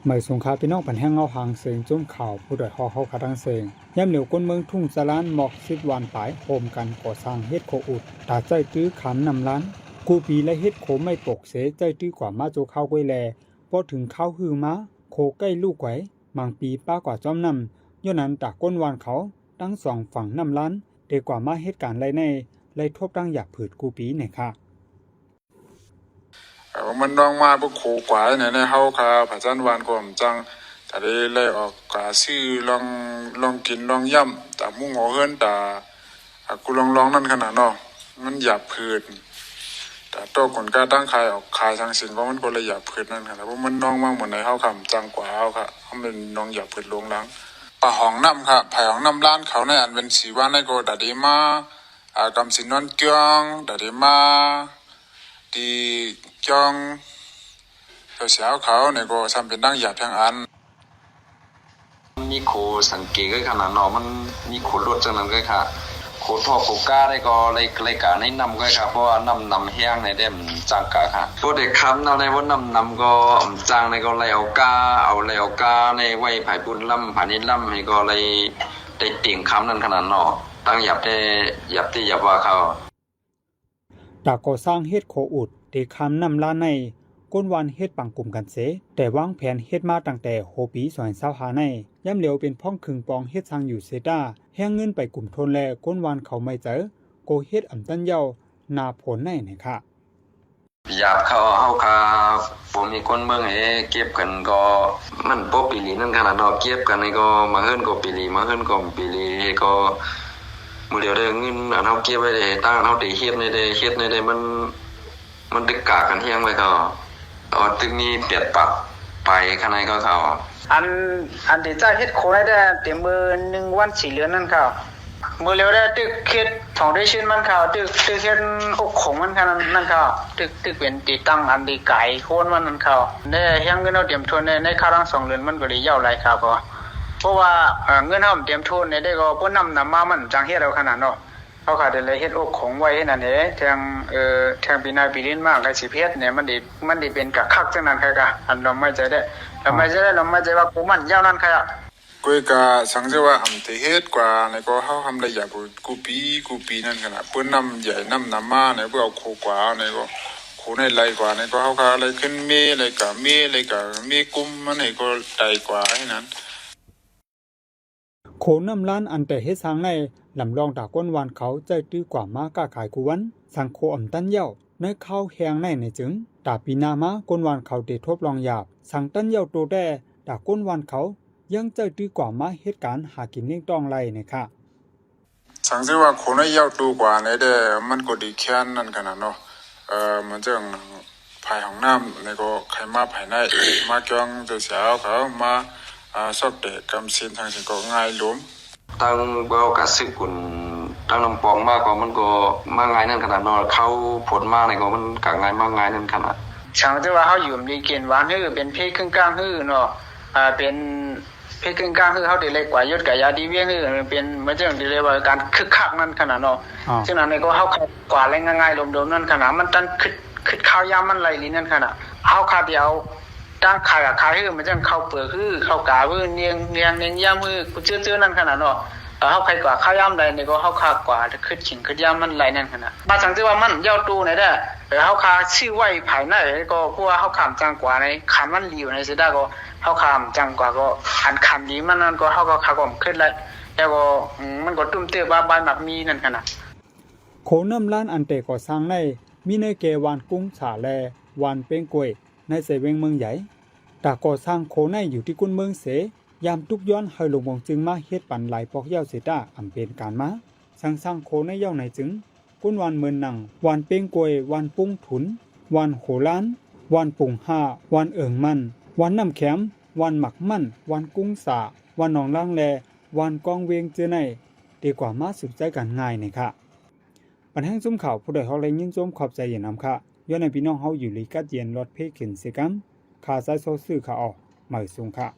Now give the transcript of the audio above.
เหมยสงคาพี่น้องปันแห้งเงาหางเสียงจุ้มข่าวผู้ดอยฮอเขาขาดังเสียงย่ำเหลียวก้นเมืองทุ่งสลานหมอก10 วันปลายโฮมกันก่อสร้างเฮ็ดโคอุดตาใจตื้อขำนำล้านกูปีและเฮ็ดโคไม่ปกเสใจตื้อกว่ามาโจเข้าก้วยแลพอถึงเข้าฮือมาโคใกล้ลูกไว้มังปีป้ากว่าจอมนำย้อนนั้นตาก้นวานเขาตั้ง2ฝั่งนำล้านเดกว่ามาเหตุการณ์ไรในไรทบตั้งอยากผืดกูปีเนี่ยค่ะมันลองมาบุกขู่กว่าเนี่ยในเฮาค่ะพระจันทร์วานก็มจังแต่ได้ไล่ออกกาซื้อลองกินลองย่ำแต่มุ่งหัวเฮือนแต่กูลองนั่นขนาดเนาะมันหยาบผืดแต่โตคนกล้าตั้งขายออกขายทางสินก็มันก็เลยหยาบผืดนั่นค่ะแล้วมันน้องมากเหมือนในเฮาคำจังกว่าเฮาค่ะเขาเป็นน้องหยาบผืดลวงล้างป่าหองน้ำค่ะไผ่หองน้ำล้านเขาในอันเป็นสีว่าในก็ดัดดีมากำสินนอนเกียงดัดดีมาดีจองเสียวเขาเนี่ยก็ทำเป็นดังหยาบทางอันมีโคสังเกตก็ขนาดเนาะมันมีโครถจังนั้นก็ค่ะโคท่อโคก้าได้ก็เลยการให้นำก็ค่ะเพราะว่านำแห้งในเด่มจังกะค่ะพวกเด็กคำในว่านำก็จังในก็เลยเอากาในไว้ไผ่บุญล่ำผ่านิดล่ำให้ก็เลยได้ติ่งคำนั้นขนาดเนาะตั้งหยับว่าเขาตาก่อสร้างเฮ็ดโคอุดเดคำนำล้านในก้นวันเฮ็ดปังกลุ่มกันเสแต่วางแผนเฮ็ดมาตั้งแต่โฮปี2025ในย่ำเหลียวเป็นพ่องคึงปองเฮ็ดทางอยู่เซต้าแห้งเงินไปกลุ่มทนแลก้นวันเขาไม่เจอโกเฮ็ดอ่ำตั้นเยานาผลในเนี่ยค่ะอยากเข้าเฮาค่ะผมมีคนเมืองให้เก็บกันก็มันบ่ปีลีนั่นขนาดเนาะเก็บกันนี่ก็มาเฮิรนก็ปีลีมาเฮิรนก็ปีลีก็มื้อเดียวได้เงินอันเฮาเก็บไว้ได้ตั้งเฮาได้เฮ็ดในได้มันตึกกากันเฮียงไว้ก็ตึกนี้เปียดปักไปข้างในก็เขาอันที่จะเฮ็ดโคได้เต็มมือ1 วัน4 เดือนนั่นค่ะมือเร็วได้ตึกเฮ็ดของได้ชื่นมันค่ะตึกเฮ็ดอกของมันค่ะนั่นค่ะตึกเป็นติตั้งอันดีไก่โคนมันนั่นค่ะได้เฮียงเงินเอาเตรียมทุนในค่ารัง2 เดือนมันก็ได้ยาวหลายครับเพราะว่าเงินเฮาเตรียมทุนได้ก็บ่นำมามันจังเฮ็ดเอาขนาดเนาะเขาขาดเลยเฮ็ดอกของไว้นั่นเด้ทางปีหน้าปีลิ้นมากก็สิเฮ็ดเนี่ยมันได้เป็นกะคักจังนั้นค่ะอันเราไม่ใจได้เราไม่ใจว่ากูมันยาวนั้นค่ะกูก็สังเกตว่าอันที่เฮ็ดกว่าในก็เฮาทำได้อย่างกูปีนั่นขนาดเปิ้นน้ำใหญ่น้ำมาในเพื่อเอาโคกว่าในก็โคในไรกว่าในก็เฮาก็อะไรขึ้นเมอะไรก็เมกุมมันในก็ใหญ่กว่าให้นั้นโขนำล้านอันแต่เฮ็ดสร้างในลำลองตาก้นวานเขาใจตื้อกว่ามากล้าขายกูวันสังโคอ่ำตั้นเย้าในเข้าแหงในจึงตาปีนามาก้นวานเขาเดทบลองหยาบสังตั้นเย้าโตแด่ตาก้นวานเขายังใจตื้อกว่ามาเหตุการณ์หากินเลี้ยงต้องไรนะคะสังเกตว่าคนในเย้าตูกว่าในเด้มันก็ดีแค่นั้นขนาดเนาะมันจังภายของน้ำในก็ใครมาภายในมาจ้องเสียวเขามาสอบเด็กกำสินทางสิก็ง่ายล้มตั้งเบากะซึกุนตั้งลำปองมากก็มันก็มาง่ายนั่นขนาดเนาะเข้าผลมาในก็มันกะง่ายมากง่ายนั่นขนาดช่างที่ว่าเฮาอยู่มีเกณฑ์หวานฮื้อเป็นเพศครึ่งกลางฮื้อเนาะเป็นเพศครึ่งกลางฮื้อเฮาได้เล็กกว่ายศกะยาดีเวียงฮื้อเป็นมันจังได้เรียกว่าการคึกคักนั่นขนาดเนาะฉะนั้นก็เฮากว่าแรงง่ายๆลมๆนั่นขนาดมันตันคึดข้าวยามมันไหลลิ้นนั่นขนาดเฮาคาเดียวตั้งขายฮื้อมันจังเข้าเปลือกฮื้อเข้ากาฮื้อเนียงยามฮื้อกูเจื้อนั่นขนาดเนาะเฮาใครกว่าข้าวยามใดนี่ก็เฮาคากว่าคึดขิงคึดยามมันไหลนั่นขนาดบาจังที่ว่ามันยาวตูไหนได้เฮาคาชื่อไว้ภายในก็เพราะว่าเฮาขามจังกว่าในคันมันหลิวในสิได้ก็เฮาขามจังกว่าก็คันนี้มันนั่นก็เฮาก็คาก็ขึ้นแล้วแล้วก็มันก็ตุ้มเตื้อบ้านมักมีนั่นขนาดโขนำล้านอันแต่ก่อสร้างในมีในเกวานกุ้งฉาแลวานเป้งกล้วยในเสเวงเมืองใหญ่ตาก่อสร้างโคในอยู่ที่กุนเมืองเสยามทุกย้อนให้ลงวงจึงมาเฮ็ดปันหลายปอกเย้าเสตาอำเป็นการมาสร้างโคในเย้าในจึงกุนวานเมืองนังวานเป้งกล้วยวานปุ้งถุนวานโหล้านวานปุ่ง5วานเอิงมันวานน้ำแข็มวานหมักมันวานกุ้งสาวานหนองล่างแลวานกองเวียงเจอในดีกว่ามาสืบใจกันง่ายนี่ค่ะปัญหาซุ่มข่าวผู้ใดเฮาเลยยินชมขอบใจอย่างนำค่ะย้อนในพี่น้องเฮาอยู่ลีกัดเย็นรถเพขึ้นสิกัมค่าสายโซซื้อข่าวออกหมายสูงค่ะ